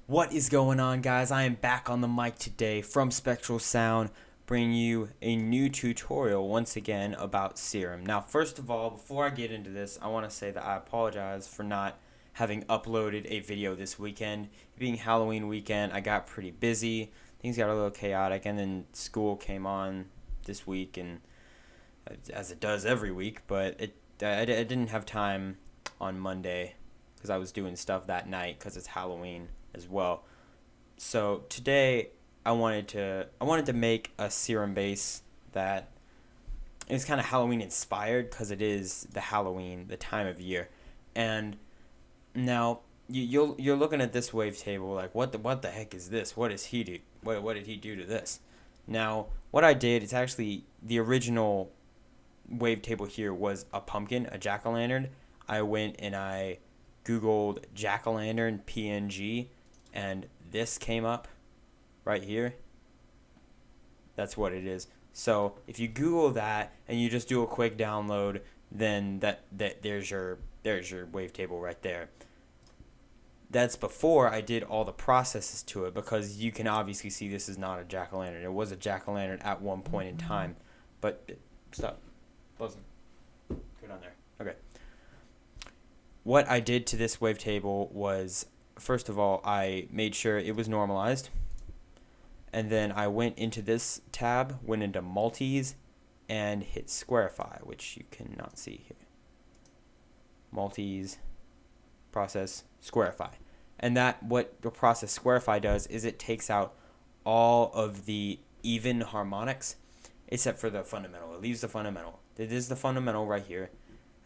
What is going on, guys? I am back on the mic today from Spectral Sound, bringing you a new tutorial once again about Serum. Now, first of all, before I get into this, I want to say that I apologize for not having uploaded a video this weekend. Being Halloween weekend, I got pretty busy. Things got a little chaotic, and then school came on this week, and as it does every week, but I didn't have time on Monday because I was doing stuff that night because it's Halloween as well. So today I wanted to make a Serum bass that is kind of Halloween inspired because it is the time of year. And now you're looking at this wavetable like what the heck is this? What does he do? What did he do to this? Now what I did is actually the original wavetable here was a pumpkin, a jack-o'-lantern. I went and I Googled jack-o'-lantern PNG, and this came up right here. That's what it is. So if you Google that and you just do a quick download, then there's your wavetable right there. That's before I did all the processes to it, because you can obviously see this is not a jack-o'-lantern. It was a jack-o'-lantern at one point in time, but stop buzzing. Go down there. Okay. What I did to this wavetable was, first of all, I made sure it was normalized, and then I went into this tab, went into multis, and hit Squarify, which you cannot see here. Multis, process, Squarify. And what the process Squarify does is it takes out all of the even harmonics except for the fundamental. It leaves the fundamental. It is the fundamental right here.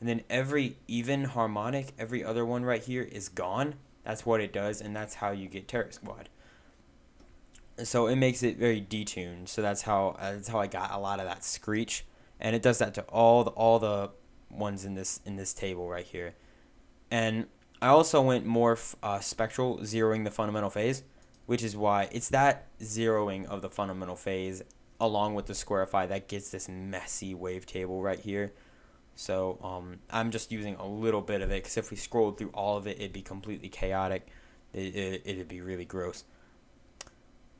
And then every even harmonic, every other one right here is gone. That's what it does, and that's how you get Terror Squad. So it makes it very detuned. So that's how I got a lot of that Screech, and it does that to all the ones in this table right here. And I also went more spectral, zeroing the fundamental phase, which is why it's that zeroing of the fundamental phase along with the Squarify that gets this messy wavetable right here. So I'm just using a little bit of it, because if we scrolled through all of it, it'd be completely chaotic. It'd be really gross.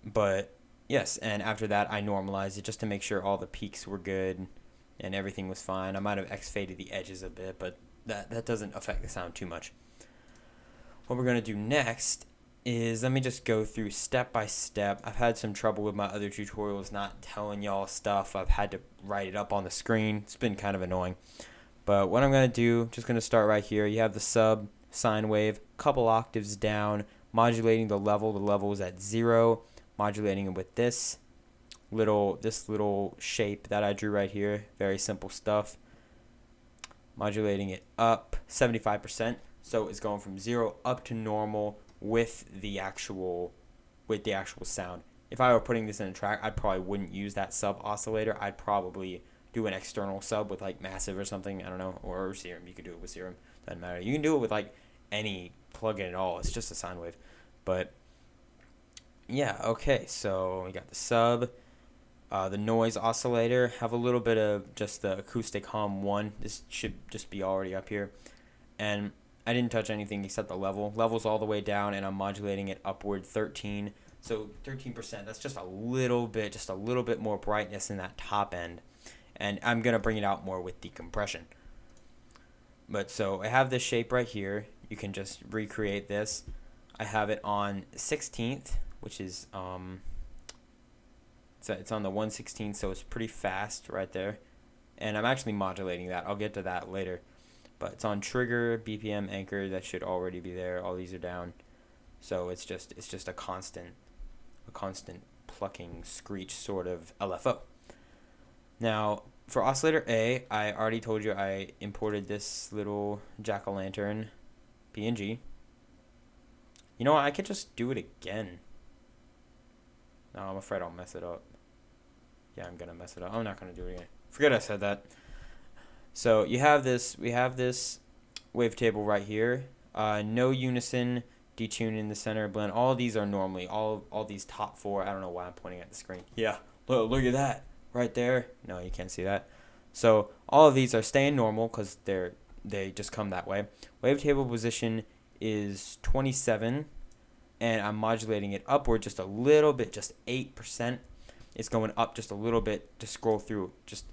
But yes, and after that I normalized it just to make sure all the peaks were good and everything was fine. I might have X-faded the edges a bit, but that doesn't affect the sound too much. What we're going to do next is, let me just go through step by step. I've had some trouble with my other tutorials not telling y'all stuff. I've had to write it up on the screen. It's been kind of annoying. But what I'm going to do, just going to start right here. You have the sub sine wave, couple octaves down, modulating the level. The level is at 0. Modulating it with this little shape that I drew right here. Very simple stuff. Modulating it up 75%. So it's going from 0 up to normal with the actual sound. If I were putting this in a track, I probably wouldn't use that sub oscillator. I'd probably do an external sub with like Massive or something. I don't know, or Serum. You could do it with Serum. Doesn't matter. You can do it with like any plugin at all. It's just a sine wave. But yeah, okay. So we got the sub, the noise oscillator. Have a little bit of just the acoustic hum 1. This should just be already up here, and I didn't touch anything except the level. Level's all the way down, and I'm modulating it upward 13. So 13%, that's just a little bit more brightness in that top end. And I'm going to bring it out more with decompression. But so I have this shape right here. You can just recreate this. I have it on 16th, which is, it's on the 1/16, so it's pretty fast right there. And I'm actually modulating that. I'll get to that later. But it's on trigger, BPM, anchor. That should already be there. All these are down. So it's just a constant plucking Screech sort of LFO. Now, for Oscillator A, I already told you I imported this little jack-o'-lantern PNG. You know what? I could just do it again. No, I'm afraid I'll mess it up. Yeah, I'm going to mess it up. I'm not going to do it again. Forget I said that. So we have this wavetable right here. No unison, detune in the center, blend. All of these are normally, all these top 4. I don't know why I'm pointing at the screen. Yeah, look at that right there. No, you can't see that. So all of these are staying normal because they just come that way. Wavetable position is 27. and I'm modulating it upward just a little bit, just 8%. It's going up just a little bit to scroll through. Just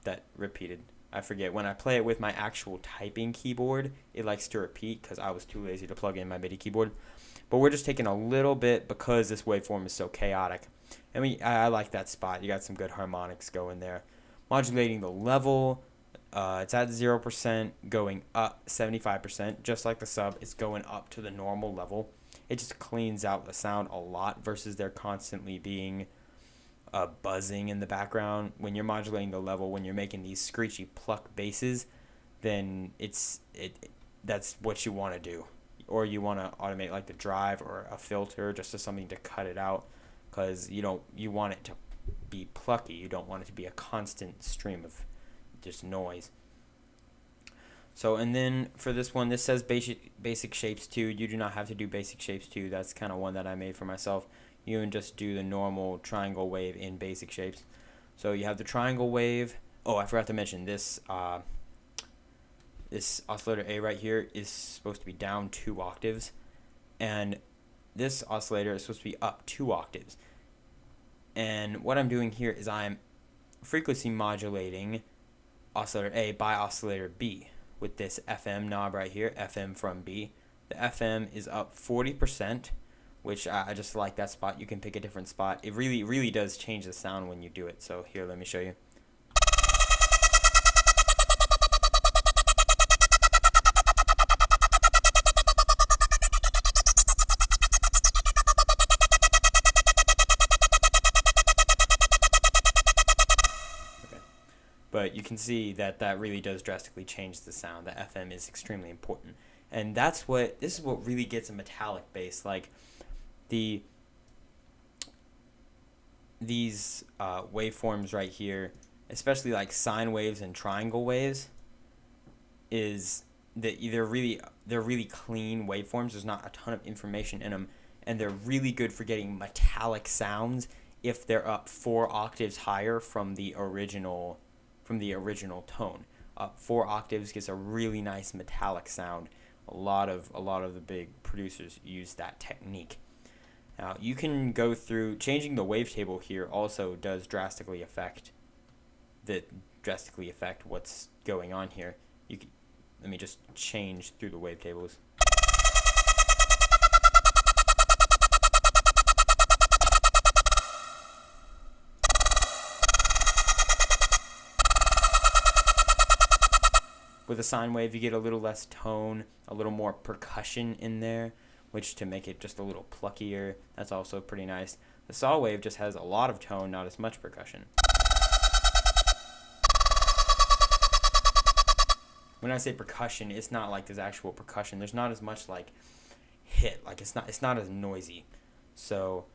that repeated. I forget. When I play it with my actual typing keyboard, it likes to repeat because I was too lazy to plug in my MIDI keyboard. But we're just taking a little bit because this waveform is so chaotic. And I like that spot. You got some good harmonics going there. Modulating the level. It's at 0%, going up 75%. Just like the sub, it's going up to the normal level. It just cleans out the sound a lot versus there constantly being buzzing in the background. When you're modulating the level, when you're making these screechy pluck basses, then that's what you want to do. Or you want to automate like the drive or a filter just as something to cut it out, because you want it to be plucky. You don't want it to be a constant stream of just noise. So, and then for this one, this says basic shapes 2. You do not have to do basic shapes 2. That's kind of one that I made for myself. You can just do the normal triangle wave in basic shapes. So you have the triangle wave. Oh, I forgot to mention this. This oscillator A right here is supposed to be down 2 octaves, and this oscillator is supposed to be up 2 octaves. And what I'm doing here is I'm frequency modulating oscillator A by oscillator B with this FM knob right here, FM from B. The FM is up 40%, which I just like that spot. You can pick a different spot. It really, really does change the sound when you do it. So here, let me show you. But you can see that really does drastically change the sound. The FM is extremely important. And this is what really gets a metallic bass. Like these waveforms right here, especially like sine waves and triangle waves, they're really clean waveforms. There's not a ton of information in them, and they're really good for getting metallic sounds if they're up 4 octaves higher from the original tone. 4 octaves gives a really nice metallic sound. A lot of the big producers use that technique. Now you can go through changing the wavetable here. Also does drastically affect what's going on here. Let me just change through the wavetables. With a sine wave, you get a little less tone, a little more percussion in there, which to make it just a little pluckier. That's also pretty nice. The saw wave just has a lot of tone, not as much percussion. When I say percussion, it's not like there's actual percussion. There's not as much like hit. Like it's not as noisy. So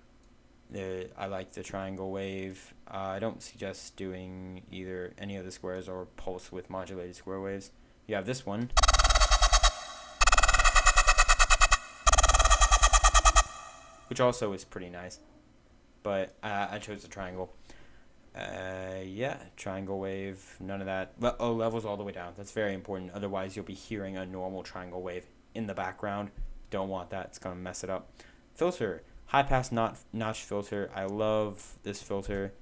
I like the triangle wave. I don't suggest doing either any of the squares or pulse with modulated square waves. You have this one, which also is pretty nice, but I chose the triangle. Yeah, triangle wave, none of that. Oh, levels all the way down. That's very important. Otherwise, you'll be hearing a normal triangle wave in the background. Don't want that. It's going to mess it up. Filter. High pass notch filter. I love this filter.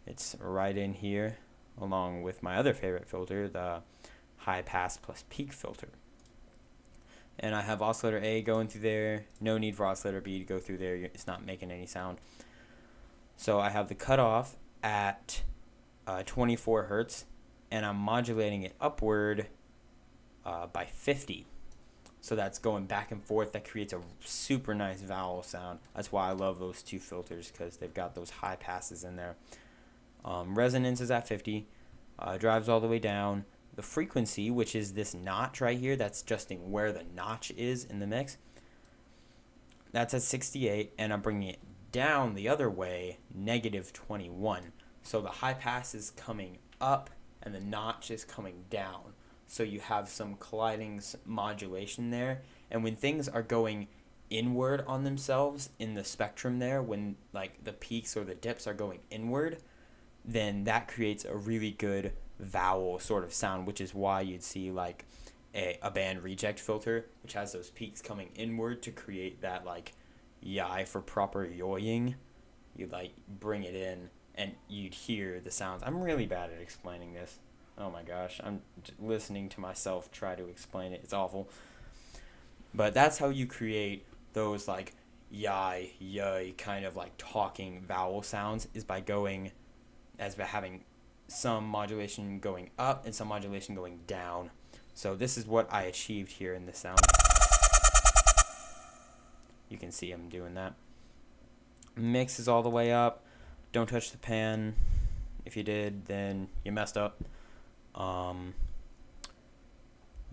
It's right in here along with my other favorite filter, the high pass plus peak filter. And I have oscillator A going through there. No need for oscillator B to go through there. It's not making any sound. So I have the cutoff at 24 hertz, and I'm modulating it upward by 50. So that's going back and forth. That creates a super nice vowel sound. That's why I love those two filters, because they've got those high passes in there. Resonance is at 50. Drives all the way down. The frequency, which is this notch right here, that's adjusting where the notch is in the mix. That's at 68, and I'm bringing it down the other way, negative 21. So the high pass is coming up, and the notch is coming down. So you have some colliding modulation there. And when things are going inward on themselves in the spectrum there, when like the peaks or the dips are going inward, then that creates a really good vowel sort of sound, which is why you'd see like a band reject filter, which has those peaks coming inward to create that like yai for proper yoying. You'd like bring it in and you'd hear the sounds. I'm really bad at explaining this. Oh my gosh, I'm listening to myself try to explain it. It's awful. But that's how you create those like yai, yay kind of like talking vowel sounds, is by having some modulation going up and some modulation going down. So this is what I achieved here in the sound. You can see I'm doing that. Mix is all the way up. Don't touch the pan. If you did, then you messed up.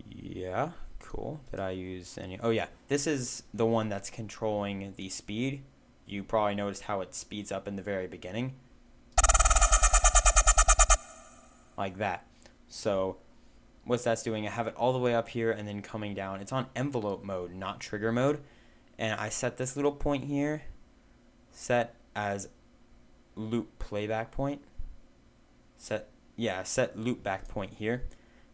Yeah, cool. Did I use any? Oh yeah, this is the one that's controlling the speed. You probably noticed how it speeds up in the very beginning. Like that. So what that's doing, I have it all the way up here and then coming down. It's on envelope mode, not trigger mode. And I set this little point here, set as loop playback point. Set loop back point here.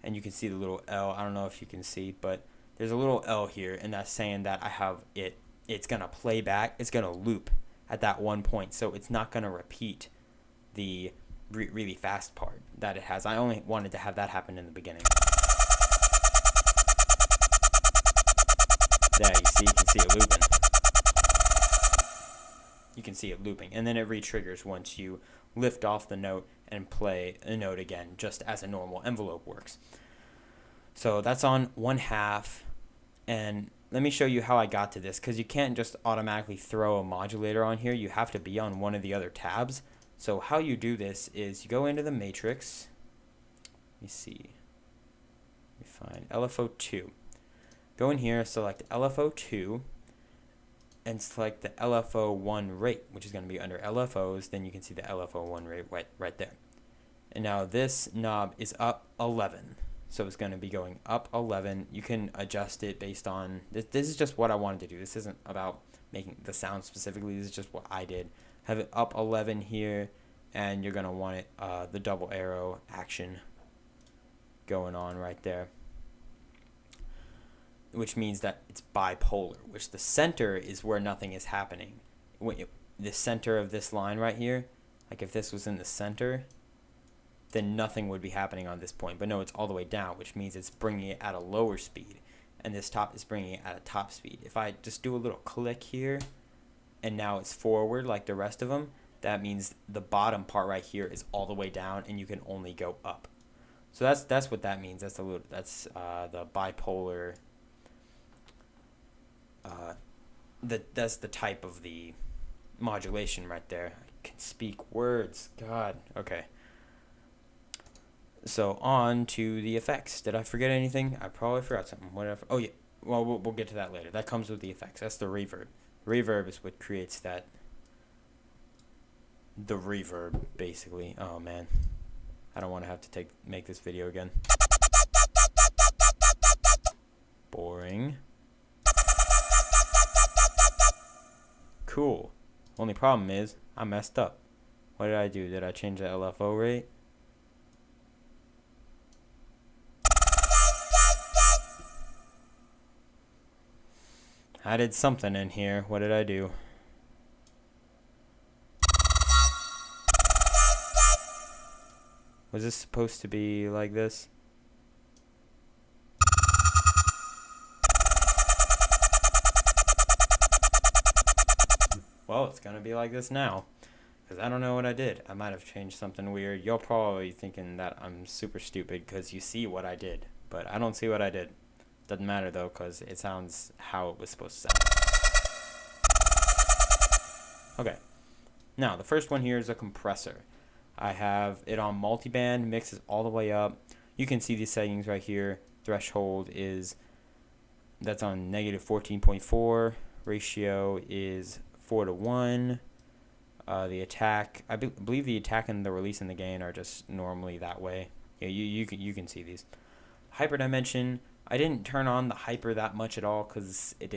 And you can see the little L. I don't know if you can see, but there's a little L here, and that's saying that I have it's going to play back. It's going to loop at that one point, so it's not going to repeat the really fast part that it has. I only wanted to have that happen in the beginning. There, you can see it looping. You can see it looping, and then it re-triggers once you lift off the note and play a note again, just as a normal envelope works. So that's on 1/2, and let me show you how I got to this, because you can't just automatically throw a modulator on here. You have to be on one of the other tabs. So how you do this is you go into the matrix. Let me see. Let me find LFO2. Go in here, select LFO2, and select the LFO1 rate, which is going to be under LFOs. Then you can see the LFO1 rate right there. And now this knob is up 11. So it's going to be going up 11. You can adjust it based on, this is just what I wanted to do. This isn't about making the sound specifically. This is just what I did. Have it up 11 here, and you're going to want it, the double arrow action going on right there, which means that it's bipolar, which the center is where nothing is happening. The center of this line right here, like if this was in the center, then nothing would be happening on this point. But no, it's all the way down, which means it's bringing it at a lower speed, and this top is bringing it at a top speed. If I just do a little click here, and now it's forward like the rest of them, that means the bottom part right here is all the way down, and you can only go up. So that's what that means. That's the bipolar. That's the type of the modulation right there. I can speak words. God. Okay. So on to the effects. Did I forget anything? I probably forgot something. Whatever. Oh yeah. Well, we'll get to that later. That comes with the effects. That's the reverb. Reverb is what creates that. The reverb, basically. Oh man, I don't want to have to make this video again. Boring. Cool. Only problem is I messed up. What did I do? Did I change the LFO rate? I did something in here. What did I do? Was this supposed to be like this? Well, it's going to be like this now, because I don't know what I did. I might have changed something weird. You're probably thinking that I'm super stupid because you see what I did, but I don't see what I did. Doesn't matter though, because it sounds how it was supposed to sound. Okay, now the first one here is a compressor. I have it on multiband, mixes all the way up. You can see these settings right here. Threshold that's on -14.4. Ratio is 4:1. The attack, I believe the attack and the release and the gain are just normally that way. Yeah, you can see these. Hyper dimension, I didn't turn on the hyper that much at all because it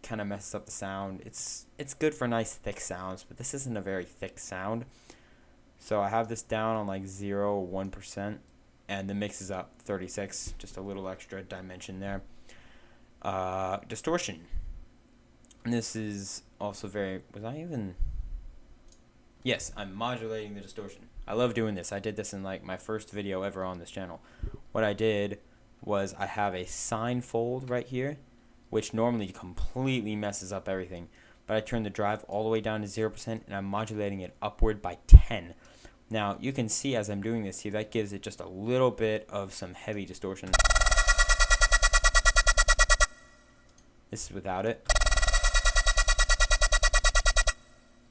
kind of messes up the sound. It's good for nice thick sounds, but this isn't a very thick sound. So I have this down on like 0, 1%. and the mix is up 36, just a little extra dimension there. Distortion. And this is also very, yes, I'm modulating the distortion. I love doing this. I did this in like my first video ever on this channel. What I did was I have a sine fold right here, which normally completely messes up everything. But I turned the drive all the way down to 0%, and I'm modulating it upward by 10. Now, you can see as I'm doing this here, that gives it just a little bit of some heavy distortion. This is without it.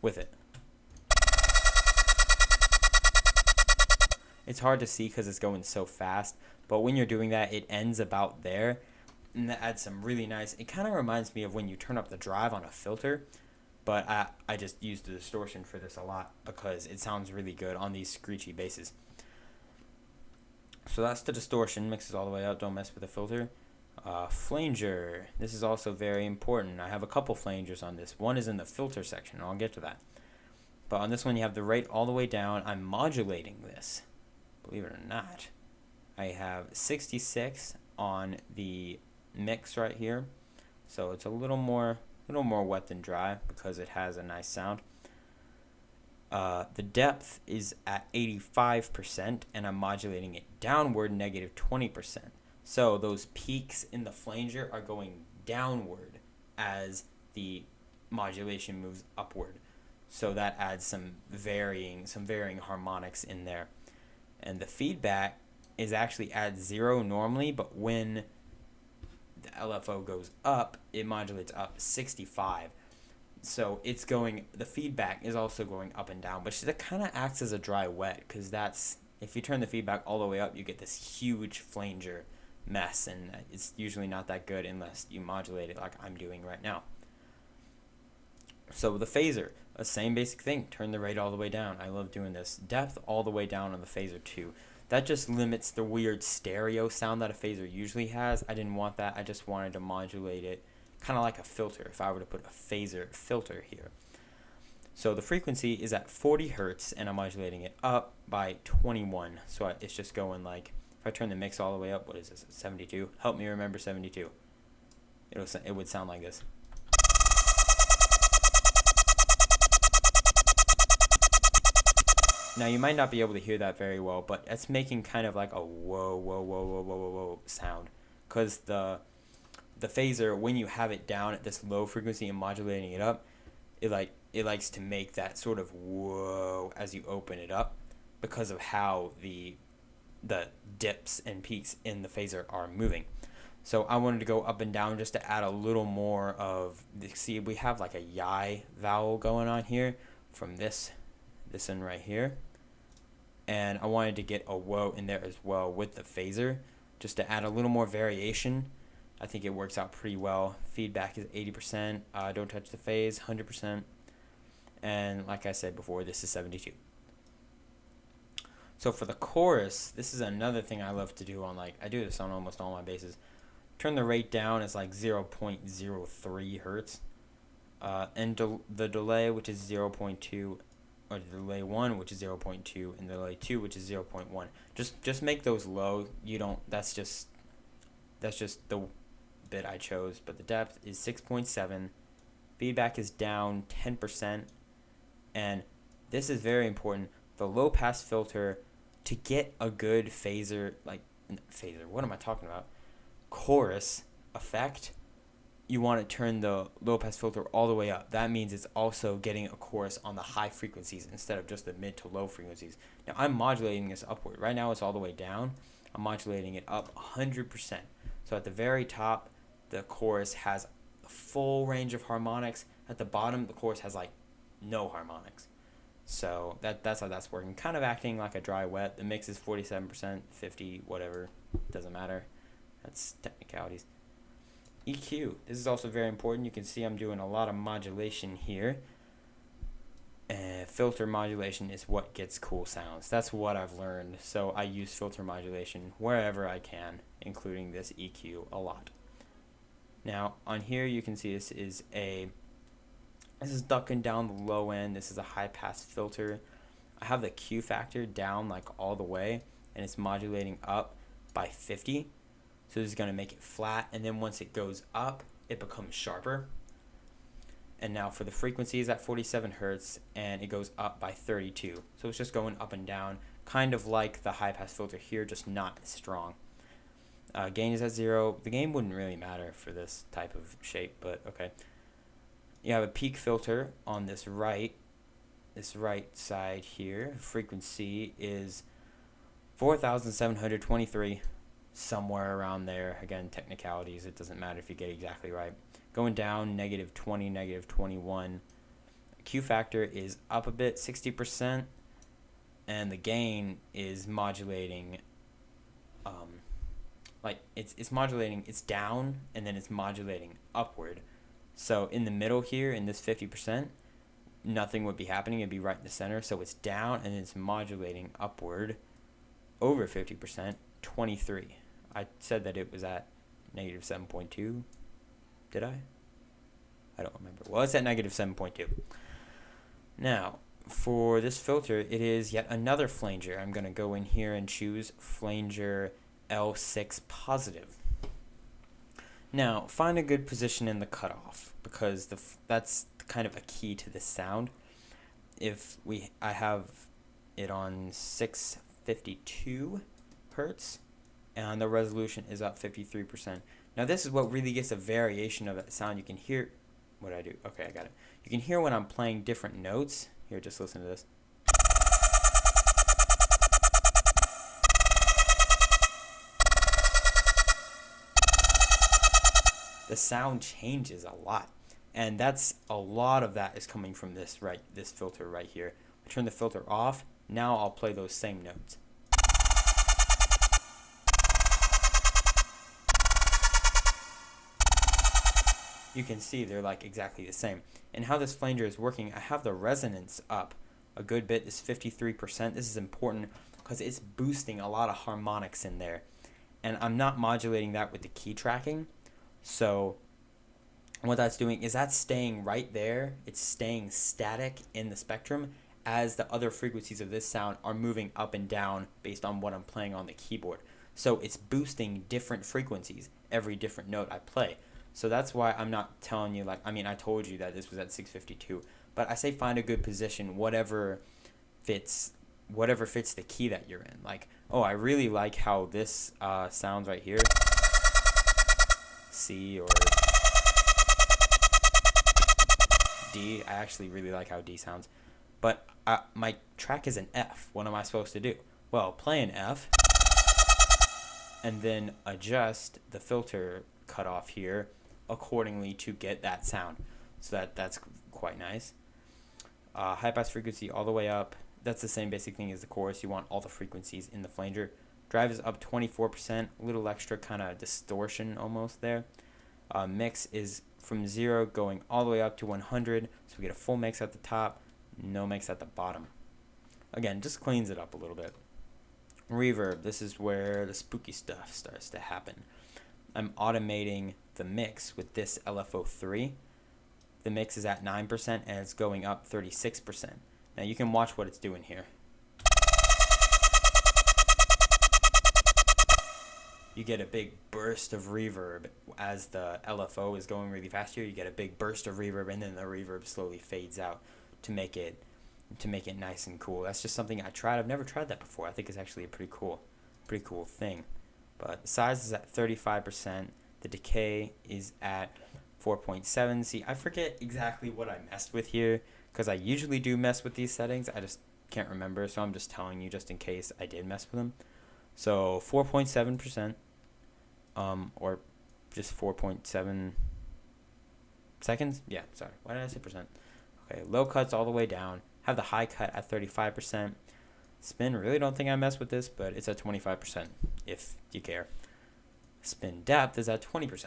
With it. It's hard to see because it's going so fast, but when you're doing that, it ends about there, and that adds some really nice, it kind of reminds me of when you turn up the drive on a filter, but I just use the distortion for this a lot because it sounds really good on these screechy basses. So that's the distortion, mixes all the way out, don't mess with the filter. Flanger, this is also very important. I have a couple flangers on this. One is in the filter section, I'll get to that. But on this one, you have the rate all the way down. I'm modulating this. Believe it or not, I have 66 on the mix right here, so it's a little more wet than dry because it has a nice sound. The depth is at 85%, and I'm modulating it downward -20%. So those peaks in the flanger are going downward as the modulation moves upward. So that adds some varying harmonics in there. And the feedback is actually at 0 normally, but when the LFO goes up, it modulates up 65. So it's the feedback is also going up and down, but that kind of acts as a dry wet, because if you turn the feedback all the way up, you get this huge flanger mess, and it's usually not that good unless you modulate it like I'm doing right now. So the phaser, the same basic thing, turn the rate all the way down. I love doing this. Depth all the way down on the phaser too. That just limits the weird stereo sound that a phaser usually has. I didn't want that. I just wanted to modulate it kind of like a filter if I were to put a phaser filter here. So the frequency is at 40 hertz, and I'm modulating it up by 21. So it's just going like, if I turn the mix all the way up, what is this, 72? Help me remember 72. It would sound like this. Now you might not be able to hear that very well, but it's making kind of like a whoa, whoa, whoa, whoa, whoa, whoa, whoa sound. Because the phaser, when you have it down at this low frequency and modulating it up, it likes to make that sort of whoa as you open it up, because of how the dips and peaks in the phaser are moving. So I wanted to go up and down just to add a little more of, see, we have like a yai vowel going on here from this one right here, and I wanted to get a whoa in there as well with the phaser, just to add a little more variation. I think it works out pretty well. Feedback is 80%. Don't touch the phase, 100%. And like I said before, this is 72. So for the chorus, this is another thing I love to do on, like, I do this on almost all my basses. Turn the rate down as like 0.03 hertz. And the delay, which is 0.2, or the delay 1, which is 0.2, and the delay 2, which is 0.1. Just make those low. That's just the bit I chose. But the depth is 6.7. Feedback is down 10%. And this is very important. The low pass filter, to get a good chorus effect, you want to turn the low pass filter all the way up. That means it's also getting a chorus on the high frequencies instead of just the mid to low frequencies. Now I'm modulating this upward. Right now it's all the way down. I'm modulating it up 100%. So at the very top, the chorus has a full range of harmonics. At the bottom, the chorus has like no harmonics. So that's how that's working. Kind of acting like a dry wet. The mix is 47%, 50, whatever. Doesn't matter. That's technicalities. EQ. This is also very important. You can see I'm doing a lot of modulation here. And filter modulation is what gets cool sounds. That's what I've learned. So I use filter modulation wherever I can, including this EQ a lot. Now on here you can see this is ducking down the low end. This is a high pass filter. I have the Q factor down like all the way, and it's modulating up by 50. So this is going to make it flat, and then once it goes up, it becomes sharper. And now for the frequencies at 47 hertz, and it goes up by 32. So it's just going up and down, kind of like the high pass filter here, just not as strong. Gain is at 0. The gain wouldn't really matter for this type of shape, but okay. You have a peak filter on this right side here. Frequency is 4,723, somewhere around there. Again, technicalities, it doesn't matter if you get exactly right. Going down, -20, -21. Q factor is up a bit, 60%, and the gain is modulating. It's modulating. It's down, and then it's modulating upward. So in the middle here, in this 50%, nothing would be happening. It'd be right in the center. So it's down, and it's modulating upward over 50%, 23. I said that it was at -7.2. Did I? I don't remember. Well, it's at -7.2. Now, for this filter, it is yet another flanger. I'm going to go in here and choose Flanger L6 positive. Now, find a good position in the cutoff, because that's kind of a key to this sound. I have it on 652 hertz, and the resolution is up 53%. Now this is what really gets a variation of that sound. You can hear, what did I do? Okay, I got it. You can hear when I'm playing different notes. Here, just listen to this. The sound changes a lot, and a lot of that is coming from this filter right here. I turn the filter off. Now I'll play those same notes. You can see they're like exactly the same. And how this flanger is working, I have the resonance up a good bit. Is 53%. This is important because it's boosting a lot of harmonics in there, and I'm not modulating that with the key tracking. So what that's doing is that's staying right there. It's staying static in the spectrum as the other frequencies of this sound are moving up and down based on what I'm playing on the keyboard. So it's boosting different frequencies every different note I play. So that's why I'm not telling you, I told you that this was at 652, but I say find a good position, whatever fits the key that you're in. Like, oh, I really like how this sounds right here. C or D. I actually really like how D sounds. But my track is an F. What am I supposed to do? Well, play an F and then adjust the filter cutoff here accordingly to get that sound. So that's quite nice. High pass frequency all the way up. That's the same basic thing as the chorus. You want all the frequencies in the flanger. Drive is up 24%, a little extra kind of distortion almost there. Mix is from 0 going all the way up to 100, so we get a full mix at the top, no mix at the bottom. Again, just cleans it up a little bit. Reverb, this is where the spooky stuff starts to happen. I'm automating the mix with this LFO3. The mix is at 9% and it's going up 36%. Now you can watch what it's doing here. You get a big burst of reverb as the LFO is going really fast here. You get a big burst of reverb, and then the reverb slowly fades out to make it nice and cool. That's just something I tried. I've never tried that before. I think it's actually a pretty cool thing. But the size is at 35%. The decay is at 4.7. See, I forget exactly what I messed with here because I usually do mess with these settings. I just can't remember, so I'm just telling you just in case I did mess with them. So 4.7%. Or just 4.7 seconds? Yeah, sorry. Why did I say percent? Okay, low cuts all the way down. Have the high cut at 35%. Spin, really don't think I messed with this, but it's at 25% if you care. Spin depth is at 20%.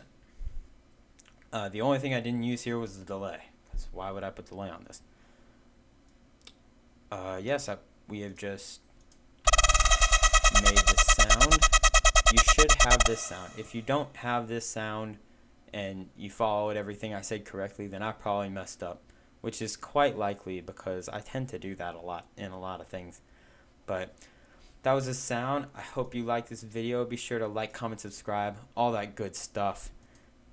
The only thing I didn't use here was the delay, because why would I put delay on this? Yes, we have just made this sound. You should have this sound. If you don't have this sound and you followed everything I said correctly, then I probably messed up, which is quite likely because I tend to do that a lot in a lot of things. But that was the sound. I hope you like this video. Be sure to like, comment, subscribe, all that good stuff.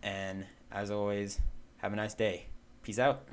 And as always, have a nice day. Peace out.